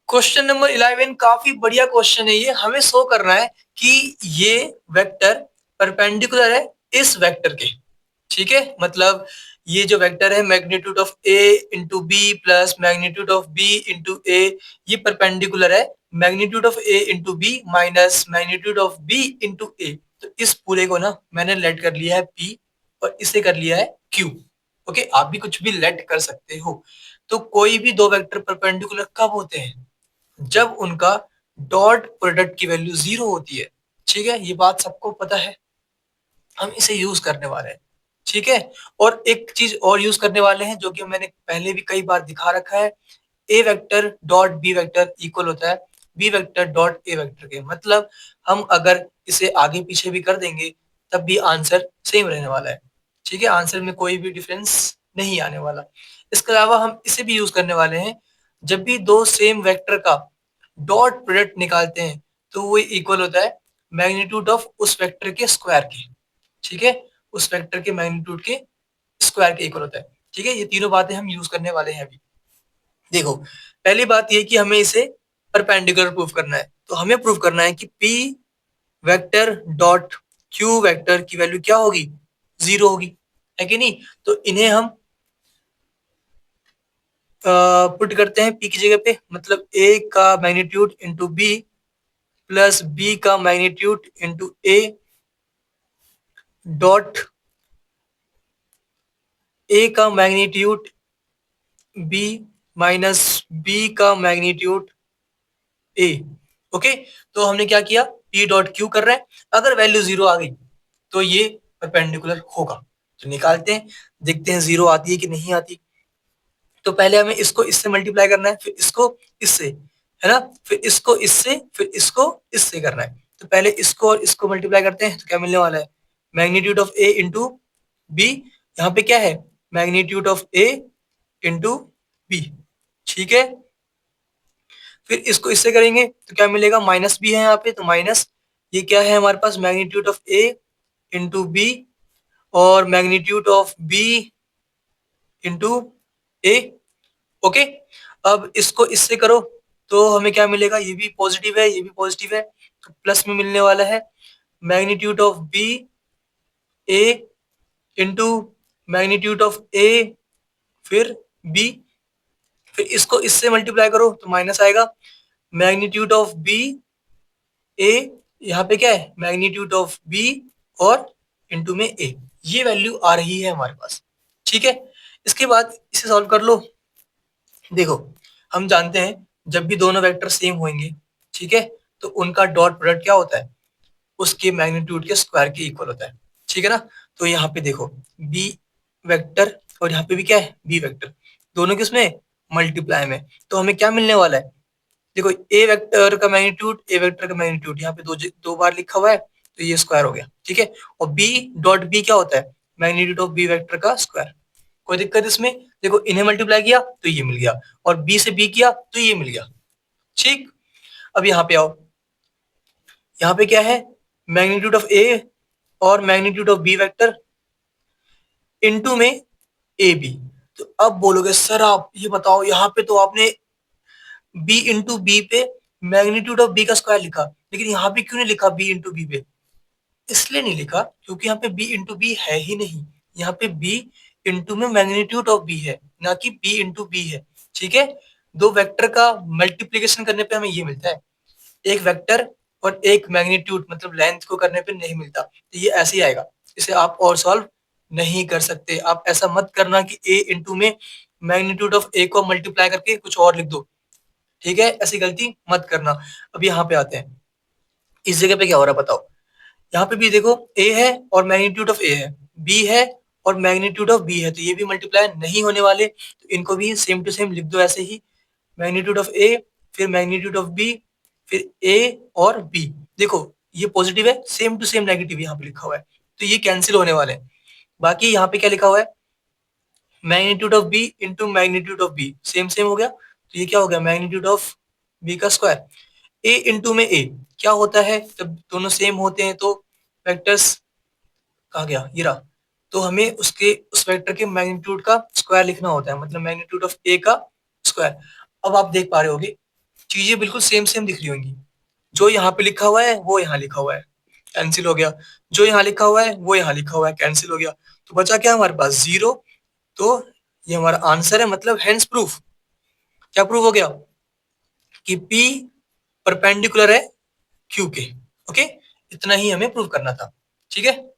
Question number 11 काफी बढ़िया question है। ये हमें शो करना है कि ये वेक्टर परपेंडिकुलर है इस वेक्टर के। ठीक है, मतलब ये जो वेक्टर है magnitude of A into B plus magnitude of B into A, ये परपेंडिकुलर है magnitude of A into B minus magnitude of B into A. तो इस पूरे को ना मैंने लेट कर लिया है पी और इसे कर लिया है क्यू। ओके, आप भी कुछ भी लेट कर सकते हो। तो कोई भी दो वेक्टर परपेंडिकुलर कब होते हैं? जब उनका डॉट प्रोडक्ट की वैल्यू जीरो होती है। ठीक है, ये बात सबको पता है। हम इसे यूज करने वाले हैं। ठीक है, और एक चीज और यूज करने वाले हैं जो कि मैंने पहले भी कई बार दिखा रखा है। A vector dot B vector equal होता है B vector dot A vector के। मतलब हम अगर इसे आगे पीछे भी कर देंगे तब भी आंसर सेम रहने वाला है। ठीक है, आंसर में कोई भी डिफरेंस नहीं आने वाला। इसके अलावा हम इसे भी यूज करने वाले हैं, जब भी दो सेम वेक्टर का डॉट प्रोडक्ट निकालते हैं तो वो इक्वल होता है मैग्नीट्यूड ऑफ उस वेक्टर के स्क्वायर के। ठीक है, उस वेक्टर के मैग्नीट्यूड के स्क्वायर के इक्वल होता है। ठीक है, ये तीनों बातें हम यूज करने वाले हैं अभी। देखो, पहली बात ये कि हमें इसे परपेंडिकुलर प्रूफ करना है। तो हमें प्रूफ करना है कि P vector dot Q vector की वैल्यू क्या होगी? जीरो होगी, है कि नहीं? तो इन्हें हम पुट करते हैं पी की जगह पे। मतलब ए का magnitude into B plus B का magnitude into A dot A का मैग्नीट्यूड बी माइनस बी का मैग्नीट्यूड ए। ओके, तो हमने क्या किया, पी डॉट क्यू कर रहे हैं। अगर वैल्यू जीरो आ गई तो ये परपेंडिकुलर होगा। तो निकालते हैं, देखते हैं जीरो आती है कि नहीं आती। तो पहले हमें इसको इससे मल्टीप्लाई करना है, फिर इसको इससे, है ना, फिर इसको इससे, फिर इसको इससे करना है। तो पहले इसको और इसको मल्टीप्लाई करते हैं तो क्या मिलने वाला है? Magnitude of A into B. यहाँ पे क्या है? Magnitude of A into B. ठीक है, फिर इसको इससे करेंगे तो क्या मिलेगा? माइनस बी है यहाँ पे, तो माइनस ये क्या है हमारे पास? Magnitude of A into B और magnitude of B into A. Okay, अब इसको इससे करो तो हमें क्या मिलेगा? ये भी पॉजिटिव है, ये भी पॉजिटिव है, तो प्लस में मिलने वाला है magnitude of B A into magnitude of A फिर बी। फिर इसको इससे मल्टीप्लाई करो तो माइनस आएगा मैग्नीट्यूड ऑफ बी ए, यहाँ पे क्या है? मैग्नीट्यूड ऑफ बी और इंटू में ए। ये वैल्यू आ रही है हमारे पास। ठीक है, इसके बाद इसे सॉल्व कर लो। देखो, हम जानते हैं जब भी दोनों वेक्टर सेम होंगे, ठीक है, तो उनका डॉट प्रोडक्ट क्या होता है? उसके मैग्नीट्यूड के स्क्वायर के इक्वल होता है। ठीक है ना? तो यहाँ पे देखो बी वेक्टर और यहाँ पे भी क्या है? बी वेक्टर, दोनों किसमें? मल्टीप्लाई में। तो हमें क्या मिलने वाला है? देखो, ए वेक्टर का मैग्नीट्यूड ए वेक्टर का मैग्नीट्यूड यहाँ पे दो बार लिखा हुआ है तो ये स्क्वायर हो गया। ठीक है, और बी डॉट बी क्या होता है? मैग्नीट्यूड ऑफ बी वेक्टर का स्क्वायर। कोई दिक्कत इसमें? देखो, इन्हें मल्टीप्लाई किया तो ये मिल गया और बी से बी किया तो ये मिल गया। ठीक, अब यहाँ पे आओ, यहाँ पे क्या है? मैग्नीट्यूड ऑफ ए और magnitude of B vector into में ए बी। तो अब बोलोगे सर आप ये बताओ, यहाँ पे तो आपने बी इंटू बी पे मैग्नीट्यूड ऑफ बी का स्क्वायर लिखा, लेकिन यहाँ पे क्यों नहीं लिखा बी इंटू बी पे? इसलिए नहीं लिखा क्योंकि यहाँ पे बी इंटू बी है ही नहीं। यहाँ पे बी इंटू में मैग्नीट्यूड ऑफ बी है, ना कि बी इंटू बी है। ठीक है, दो वेक्टर का मल्टीप्लीकेशन करने पे हमें ये मिलता है, एक वेक्टर और एक मैग्नीट्यूड मतलब लेंथ को करने पे नहीं मिलता। तो ये ऐसे ही आएगा, इसे आप और सॉल्व नहीं कर सकते। आप ऐसा मत करना कि ए इंटू में मैग्नीट्यूड ऑफ ए को मल्टीप्लाई करके कुछ और लिख दो। ठीक है, ऐसी गलती मत करना। अब यहाँ पे आते हैं, इस जगह पे क्या हो रहा है बताओ। यहाँ पे भी देखो ए है और मैग्नीट्यूड ऑफ ए है, बी है और मैग्नीट्यूड ऑफ बी है, तो ये भी मल्टीप्लाई नहीं होने वाले। तो इनको भी सेम टू सेम लिख दो ऐसे ही, मैग्नीट्यूड ऑफ ए फिर मैग्नीट्यूड ऑफ बी फिर ए और बी। देखो, ये पॉजिटिव है, सेम टू सेम नेगेटिव यहाँ पे लिखा हुआ है, तो ये कैंसिल होने वाले हैं। बाकी यहाँ पे क्या लिखा हुआ है? Magnitude of B into magnitude of B, same same हो गया, तो ये क्या हो गया? मैग्नीट्यूड ऑफ बी का स्क्वायर। ए इंटू में ए क्या होता है? जब दोनों सेम होते हैं तो वेक्टर्स कहा गया, ये रहा, तो हमें उसके उस वेक्टर के मैग्नीट्यूड का स्क्वायर लिखना होता है, मतलब मैग्नीट्यूड ऑफ ए का स्क्वायर। अब आप देख पा रहे होगे चीजें बिल्कुल सेम सेम दिख रही होंगी। जो यहाँ पे लिखा हुआ है वो यहाँ लिखा हुआ है, कैंसिल हो गया। जो यहाँ लिखा हुआ है वो यहाँ लिखा हुआ है, कैंसिल हो गया। तो बचा क्या हमारे पास? जीरो। तो ये हमारा आंसर है, मतलब हेंस प्रूफ। क्या प्रूफ हो गया? कि P परपेंडिकुलर है Q के। ओके, इतना ही हमें प्रूव करना था। ठीक है।